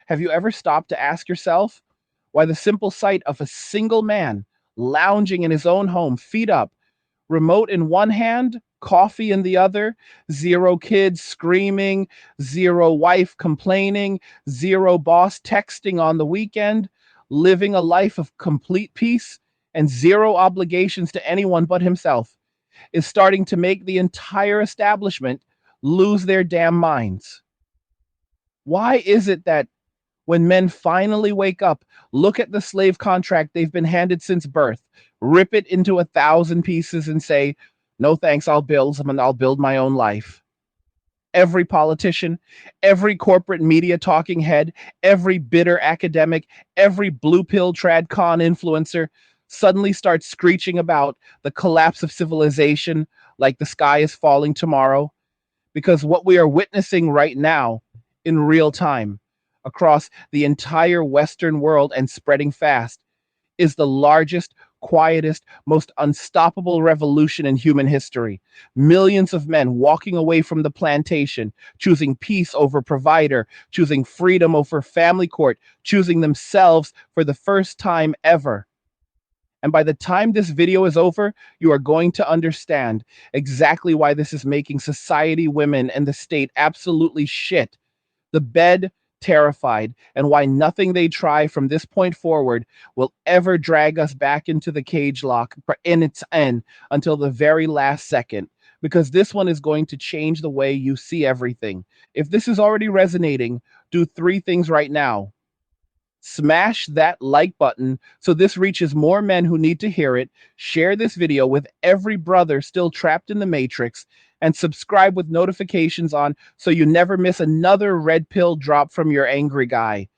Have you ever stopped to ask yourself why the simple sight of a single man lounging in his own home, feet up, remote in one hand, coffee in the other, zero kids screaming, zero wife complaining, zero boss texting on the weekend, living a life of complete peace and zero obligations to anyone but himself, is starting to make the entire establishment lose their damn minds? Why is it that when men finally wake up, look at the slave contract they've been handed since birth, rip it into 1,000 pieces and say, no thanks, I'll build my own life? Every politician, every corporate media talking head, every bitter academic, every blue pill trad con influencer suddenly starts screeching about the collapse of civilization like the sky is falling tomorrow, because what we are witnessing right now in real time across the entire Western world and spreading fast is the largest, quietest, most unstoppable revolution in human history. Millions of men walking away from the plantation, choosing peace over provider, choosing freedom over family court, choosing themselves for the first time ever. And by the time this video is over, you are going to understand exactly why this is making society, women, and the state absolutely shit the bed terrified, and why nothing they try from this point forward will ever drag us back into the cage lock in its end until the very last second. Because this one is going to change the way you see everything. If this is already resonating, do 3 things right now. Smash that like button so this reaches more men who need to hear it. Share this video with every brother still trapped in the matrix, and subscribe with notifications on so you never miss another red pill drop from your angry guy.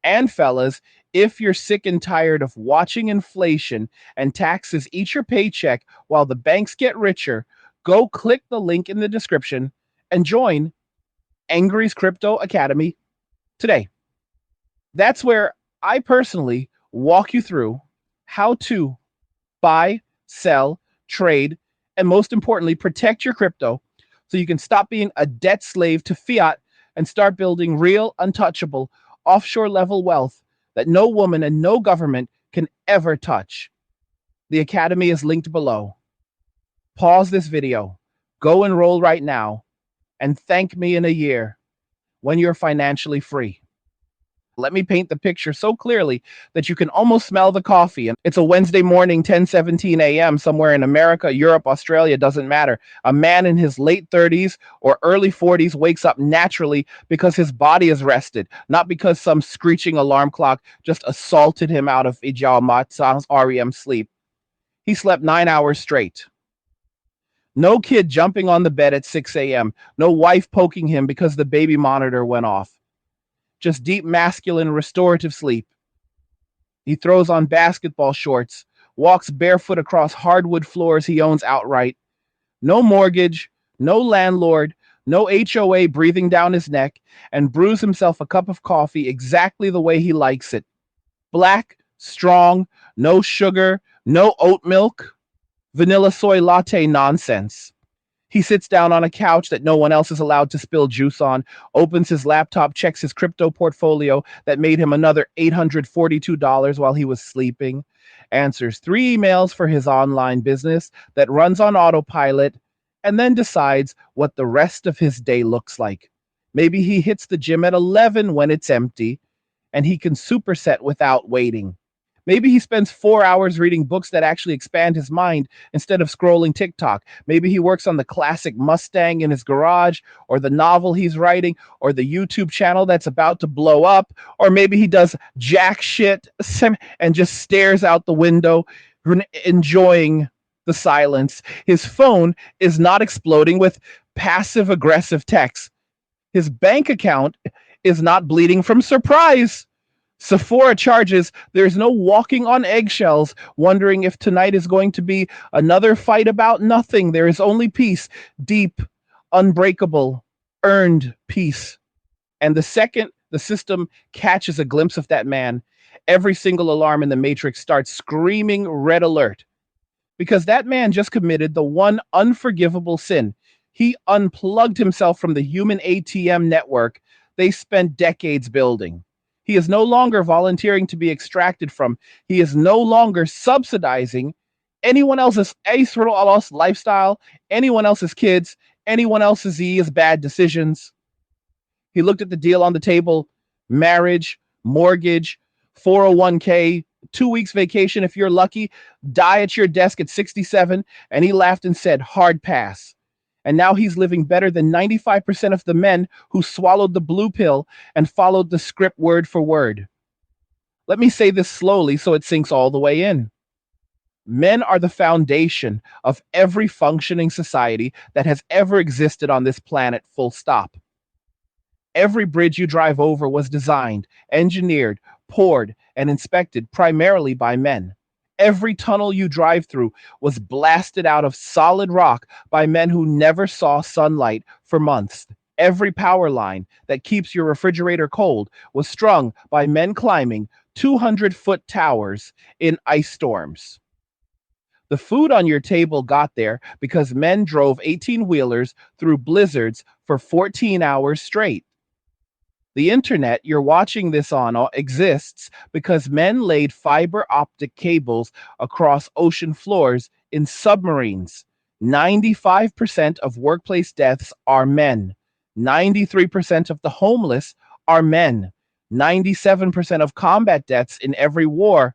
And fellas, if you're sick and tired of watching inflation and taxes eat your paycheck while the banks get richer, go click the link in the description and join Angry's Crypto Academy today. That's where I personally walk you through how to buy, sell, trade, and most importantly, protect your crypto so you can stop being a debt slave to fiat and start building real, untouchable, offshore level wealth that no woman and no government can ever touch. The Academy is linked below. Pause this video, go enroll right now, and thank me in a year when you're financially free. Let me paint the picture so clearly that you can almost smell the coffee. And it's a Wednesday morning, 10:17 a.m. somewhere in America, Europe, Australia, doesn't matter. A man in his late 30s or early 40s wakes up naturally because his body is rested, not because some screeching alarm clock just assaulted him out of Ijao REM sleep. He slept 9 hours straight. No kid jumping on the bed at 6 a.m. No wife poking him because the baby monitor went off. Just deep, masculine, restorative sleep. He throws on basketball shorts, walks barefoot across hardwood floors he owns outright. No mortgage, no landlord, no HOA breathing down his neck, and brews himself a cup of coffee exactly the way he likes it. Black, strong, no sugar, no oat milk, vanilla soy latte nonsense. He sits down on a couch that no one else is allowed to spill juice on, opens his laptop, checks his crypto portfolio that made him another $842 while he was sleeping, answers 3 emails for his online business that runs on autopilot, and then decides what the rest of his day looks like. Maybe he hits the gym at 11 when it's empty, and he can superset without waiting. Maybe he spends 4 hours reading books that actually expand his mind instead of scrolling TikTok. Maybe he works on the classic Mustang in his garage, or the novel he's writing, or the YouTube channel that's about to blow up. Or maybe he does jack shit and just stares out the window, enjoying the silence. His phone is not exploding with passive aggressive texts. His bank account is not bleeding from surprise. Sephora charges there's no walking on eggshells, wondering if tonight is going to be another fight about nothing. There is only peace, deep, unbreakable, earned peace. And the second the system catches a glimpse of that man, every single alarm in the matrix starts screaming red alert. Because that man just committed the one unforgivable sin. He unplugged himself from the human ATM network they spent decades building. He is no longer volunteering to be extracted from. He is no longer subsidizing anyone else's lifestyle, anyone else's kids, anyone else's bad decisions. He looked at the deal on the table: marriage, mortgage, 401k, 2 weeks vacation if you're lucky, die at your desk at 67. And he laughed and said, hard pass. And now he's living better than 95% of the men who swallowed the blue pill and followed the script word for word. Let me say this slowly so it sinks all the way in. Men are the foundation of every functioning society that has ever existed on this planet, full stop. Every bridge you drive over was designed, engineered, poured, and inspected primarily by men. Every tunnel you drive through was blasted out of solid rock by men who never saw sunlight for months. Every power line that keeps your refrigerator cold was strung by men climbing 200-foot towers in ice storms. The food on your table got there because men drove 18-wheelers through blizzards for 14 hours straight. The internet you're watching this on exists because men laid fiber optic cables across ocean floors in submarines. 95% of workplace deaths are men. 93% of the homeless are men. 97% of combat deaths in every war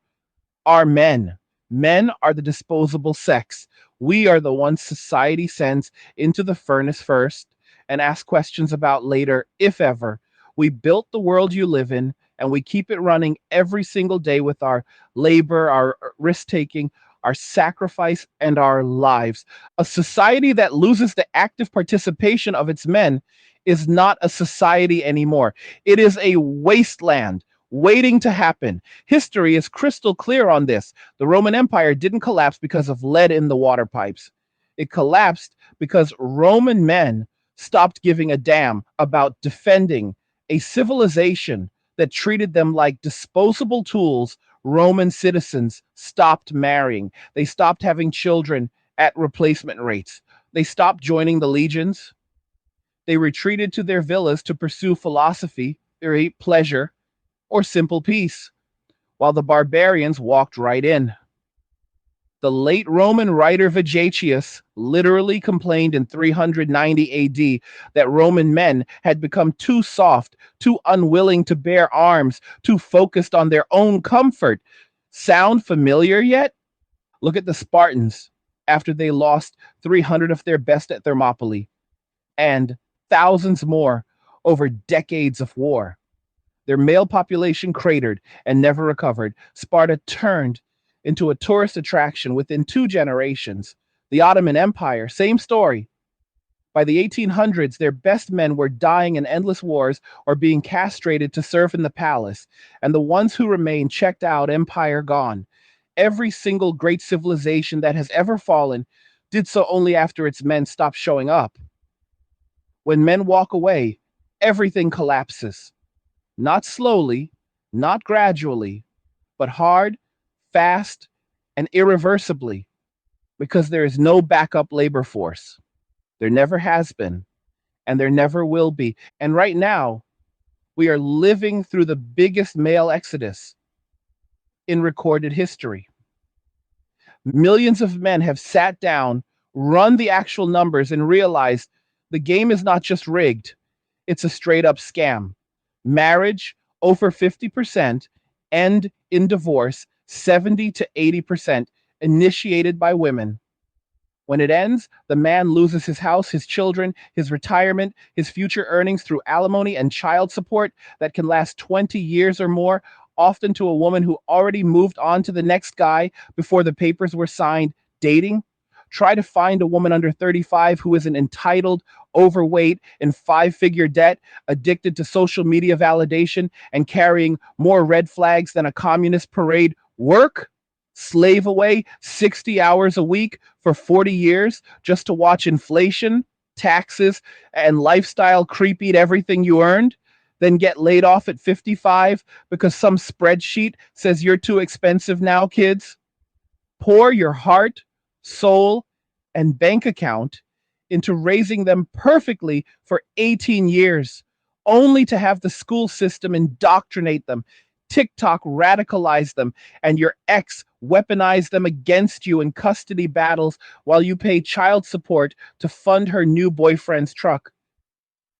are men. Men are the disposable sex. We are the ones society sends into the furnace first and asks questions about later, if ever. We built the world you live in, and we keep it running every single day with our labor, our risk taking, our sacrifice, and our lives. A society that loses the active participation of its men is not a society anymore. It is a wasteland waiting to happen. History is crystal clear on this. The Roman Empire didn't collapse because of lead in the water pipes. It collapsed because Roman men stopped giving a damn about defending a civilization that treated them like disposable tools. Roman citizens stopped marrying. They stopped having children at replacement rates. They stopped joining the legions. They retreated to their villas to pursue philosophy, pleasure, or simple peace, while the barbarians walked right in. The late Roman writer Vegetius literally complained in 390 AD that Roman men had become too soft, too unwilling to bear arms, too focused on their own comfort. Sound familiar yet? Look at the Spartans after they lost 300 of their best at Thermopylae and thousands more over decades of war. Their male population cratered and never recovered. Sparta turned into a tourist attraction within 2 generations. The Ottoman Empire, same story. By the 1800s, their best men were dying in endless wars or being castrated to serve in the palace, and the ones who remained checked out, empire gone. Every single great civilization that has ever fallen did so only after its men stopped showing up. When men walk away, everything collapses. Not slowly, not gradually, but hard, fast, and irreversibly, because there is no backup labor force. There never has been, and there never will be. And right now, we are living through the biggest male exodus in recorded history. Millions of men have sat down, run the actual numbers, and realized the game is not just rigged, it's a straight up scam. Marriage, over 50%, end in divorce, 70 to 80%, initiated by women. When it ends, the man loses his house, his children, his retirement, his future earnings through alimony and child support that can last 20 years or more, often to a woman who already moved on to the next guy before the papers were signed, dating. Try to find a woman under 35 who isn't entitled, overweight, in 5-figure debt, addicted to social media validation, and carrying more red flags than a communist parade. Work, slave away 60 hours a week for 40 years just to watch inflation, taxes, and lifestyle creep eat everything you earned, then get laid off at 55 because some spreadsheet says you're too expensive now, kids. Pour your heart, soul, and bank account into raising them perfectly for 18 years, only to have the school system indoctrinate them, TikTok radicalize them, and your ex weaponize them against you in custody battles while you pay child support to fund her new boyfriend's truck.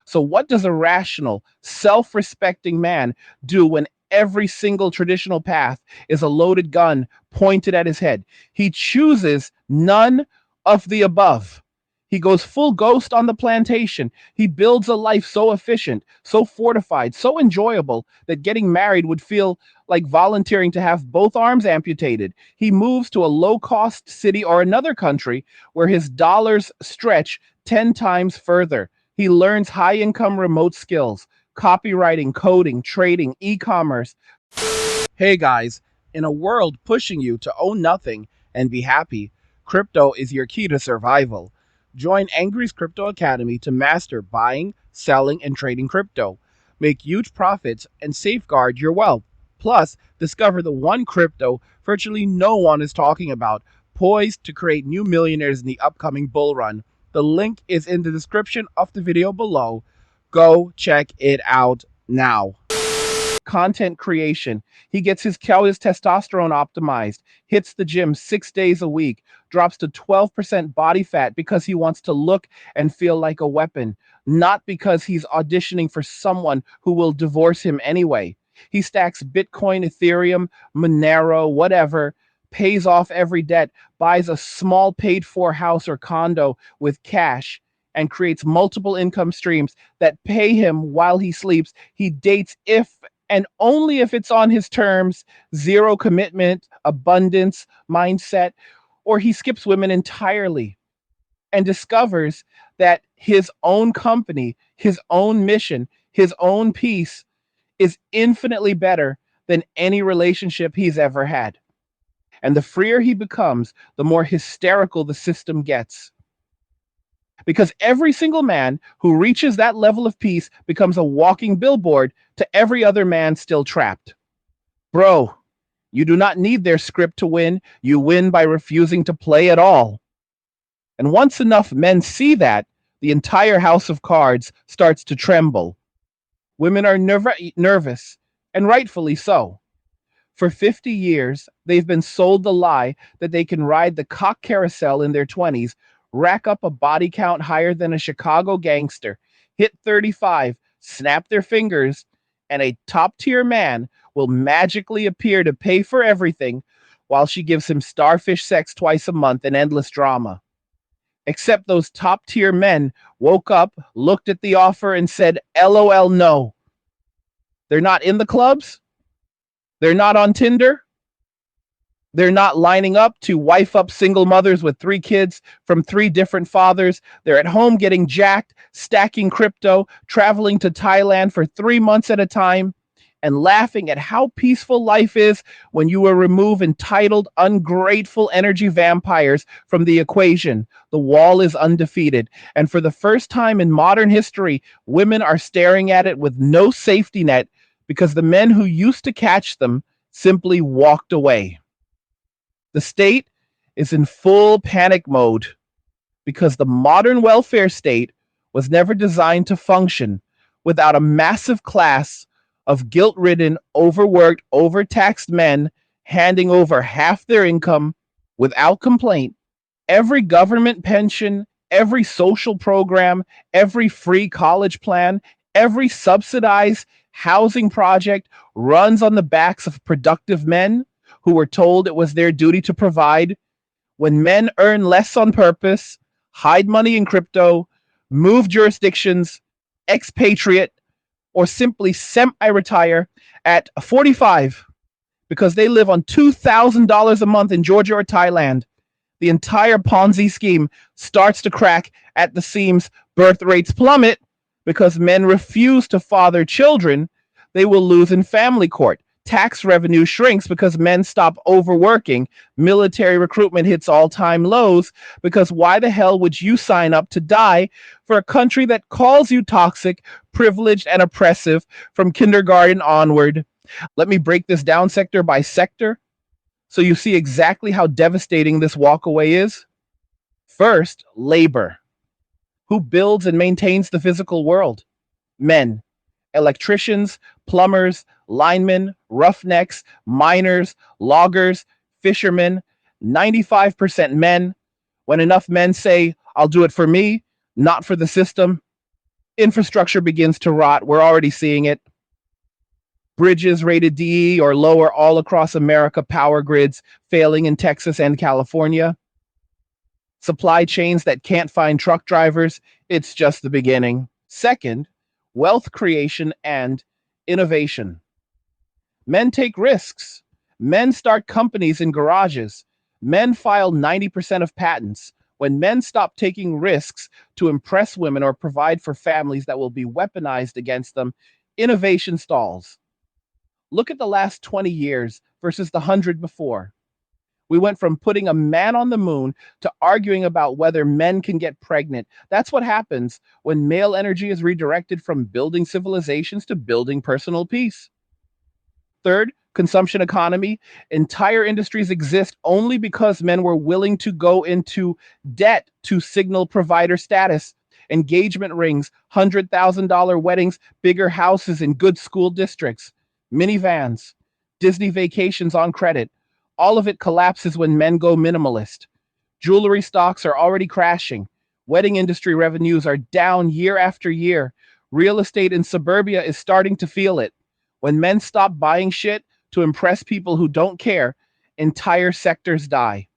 So, what does a rational, self respecting man do when every single traditional path is a loaded gun pointed at his head? He chooses none of the above. He goes full ghost on the plantation. He builds a life so efficient, so fortified, so enjoyable that getting married would feel like volunteering to have both arms amputated. He moves to a low cost city or another country where his dollars stretch 10 times further. He learns high income remote skills, copywriting, coding, trading, e commerce. Hey guys, in a world pushing you to own nothing and be happy, crypto is your key to survival. Join Angry's Crypto Academy to master buying, selling, and trading crypto. Make huge profits and safeguard your wealth. Plus, discover the one crypto virtually no one is talking about, poised to create new millionaires in the upcoming bull run. The link is in the description of the video below. Go check it out now. Content creation. He gets his testosterone optimized, hits the gym 6 days a week, drops to 12% body fat because he wants to look and feel like a weapon, not because he's auditioning for someone who will divorce him anyway. He stacks Bitcoin, Ethereum, Monero, whatever, pays off every debt, buys a small paid for house or condo with cash, and creates multiple income streams that pay him while he sleeps. He dates if and only if it's on his terms, zero commitment, abundance mindset, or he skips women entirely and discovers that his own company, his own mission, his own peace is infinitely better than any relationship he's ever had. And the freer he becomes, the more hysterical the system gets. Because every single man who reaches that level of peace becomes a walking billboard to every other man still trapped. Bro, you do not need their script to win. You win by refusing to play at all. And once enough men see that, the entire house of cards starts to tremble. Women are nervous, and rightfully so. For 50 years, they've been sold the lie that they can ride the cock carousel in their 20s, rack up a body count higher than a Chicago gangster, hit 35, snap their fingers, and a top tier man will magically appear to pay for everything while she gives him starfish sex twice a month and endless drama. Except those top tier men woke up, looked at the offer, and said, LOL, no. They're not in the clubs. They're not on Tinder. They're not lining up to wife up single mothers with 3 kids from 3 different fathers. They're at home getting jacked, stacking crypto, traveling to Thailand for 3 months at a time, and laughing at how peaceful life is when you remove entitled, ungrateful energy vampires from the equation. The wall is undefeated. And for the first time in modern history, women are staring at it with no safety net because the men who used to catch them simply walked away. The state is in full panic mode because the modern welfare state was never designed to function without a massive class of guilt-ridden, overworked, overtaxed men handing over half their income without complaint. Every government pension, every social program, every free college plan, every subsidized housing project runs on the backs of productive men who were told it was their duty to provide. When men earn less on purpose, hide money in crypto, move jurisdictions, expatriate, or simply semi-retire at 45 because they live on $2,000 a month in Georgia or Thailand, the entire Ponzi scheme starts to crack at the seams. Birth rates plummet because men refuse to father children. They will lose in family court. Tax revenue shrinks because men stop overworking. Military recruitment hits all-time lows because why the hell would you sign up to die for a country that calls you toxic, privileged, and oppressive from kindergarten onward? Let me break this down sector by sector so you see exactly how devastating this walkaway is. First, labor. Who builds and maintains the physical world? Men. Electricians, plumbers, linemen, roughnecks, miners, loggers, fishermen, 95% men. When enough men say, I'll do it for me, not for the system, infrastructure begins to rot. We're already seeing it. Bridges rated DE or lower all across America, power grids failing in Texas and California, supply chains that can't find truck drivers. It's just the beginning. Second, wealth creation and innovation. Men take risks. Men start companies in garages. Men file 90% of patents. When men stop taking risks to impress women or provide for families that will be weaponized against them, innovation stalls. Look at the last 20 years versus the 100 before. We went from putting a man on the moon to arguing about whether men can get pregnant. That's what happens when male energy is redirected from building civilizations to building personal peace. Third, consumption economy. Entire industries exist only because men were willing to go into debt to signal provider status. Engagement rings, $100,000 weddings, bigger houses in good school districts, minivans, Disney vacations on credit. All of it collapses when men go minimalist. Jewelry stocks are already crashing. Wedding industry revenues are down year after year. Real estate in suburbia is starting to feel it. When men stop buying shit to impress people who don't care, entire sectors die.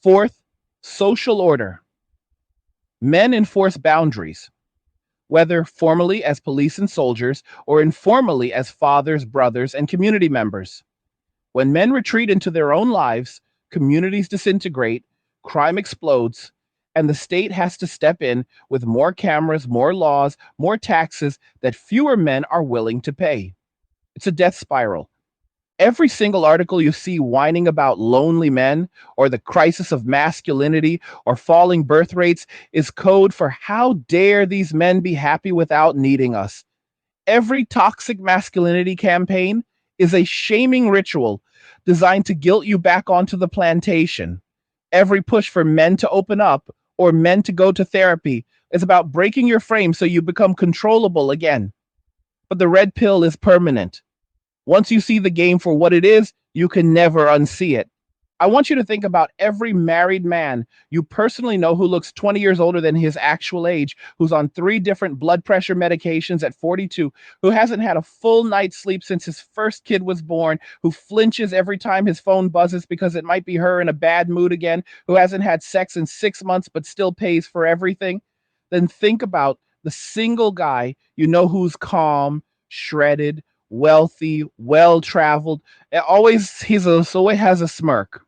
Fourth, social order. Men enforce boundaries, whether formally as police and soldiers or informally as fathers, brothers, and community members. When men retreat into their own lives, communities disintegrate, crime explodes, and the state has to step in with more cameras, more laws, more taxes that fewer men are willing to pay. It's a death spiral. Every single article you see whining about lonely men or the crisis of masculinity or falling birth rates is code for how dare these men be happy without needing us. Every toxic masculinity campaign is a shaming ritual designed to guilt you back onto the plantation. Every push for men to open up or men to go to therapy is about breaking your frame so you become controllable again. But the red pill is permanent. Once you see the game for what it is, you can never unsee it. I want you to think about every married man you personally know who looks 20 years older than his actual age, who's on 3 different blood pressure medications at 42, who hasn't had a full night's sleep since his first kid was born, who flinches every time his phone buzzes because it might be her in a bad mood again, who hasn't had sex in 6 months but still pays for everything. Then think about the single guy you know who's calm, shredded, wealthy, well traveled. Always always has a smirk,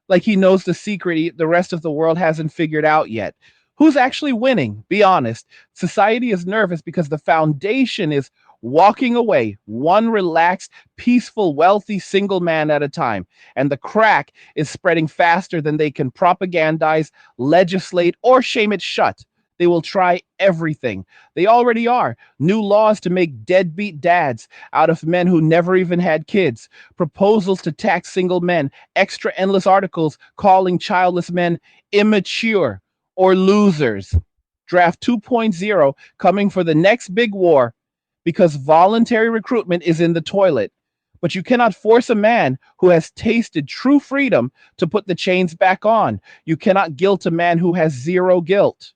like he knows the secret the rest of the world hasn't figured out yet. Who's actually winning? Be honest. Society is nervous because the foundation is walking away, one relaxed, peaceful, wealthy single man at a time. And the crack is spreading faster than they can propagandize, legislate, or shame it shut. They will try everything. They already are. New laws to make deadbeat dads out of men who never even had kids. Proposals to tax single men. Extra endless articles calling childless men immature or losers. Draft 2.0 coming for the next big war because voluntary recruitment is in the toilet. But you cannot force a man who has tasted true freedom to put the chains back on. You cannot guilt a man who has zero guilt.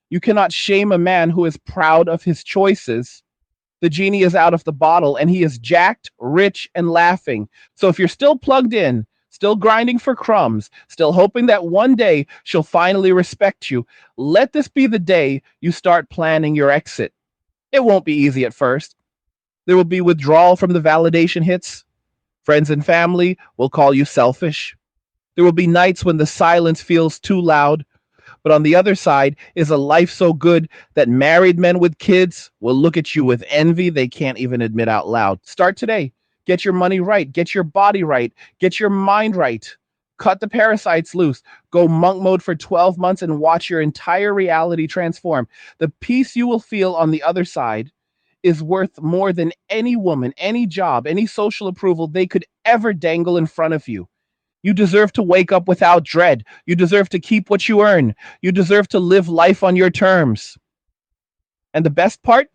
You cannot shame a man who is proud of his choices. The genie is out of the bottle and he is jacked, rich, and laughing. So if you're still plugged in, still grinding for crumbs, still hoping that one day she'll finally respect you, let this be the day you start planning your exit. It won't be easy at first. There will be withdrawal from the validation hits. Friends and family will call you selfish. There will be nights when the silence feels too loud. But on the other side is a life so good that married men with kids will look at you with envy they can't even admit out loud. Start today. Get your money right. Get your body right. Get your mind right. Cut the parasites loose. Go monk mode for 12 months and watch your entire reality transform. The peace you will feel on the other side is worth more than any woman, any job, any social approval they could ever dangle in front of you. You deserve to wake up without dread. You deserve to keep what you earn. You deserve to live life on your terms. And the best part?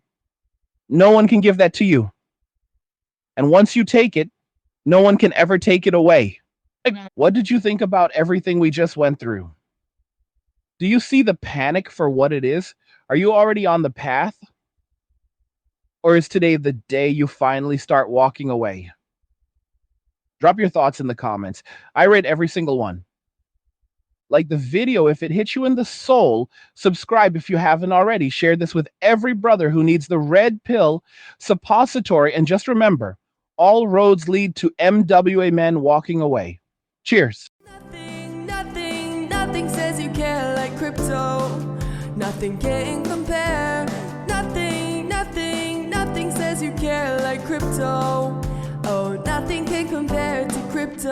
No one can give that to you. And once you take it, no one can ever take it away. What did you think about everything we just went through? Do you see the panic for what it is? Are you already on the path? Or is today the day you finally start walking away? Drop your thoughts in the comments. I read every single one. Like the video if it hits you in the soul. Subscribe if you haven't already. Share this with every brother who needs the red pill suppository. And just remember, all roads lead to MWA men walking away. Cheers. Nothing says you care like crypto. Nothing can compare. Nothing says you care like crypto. Oh, nothing can compare to crypto.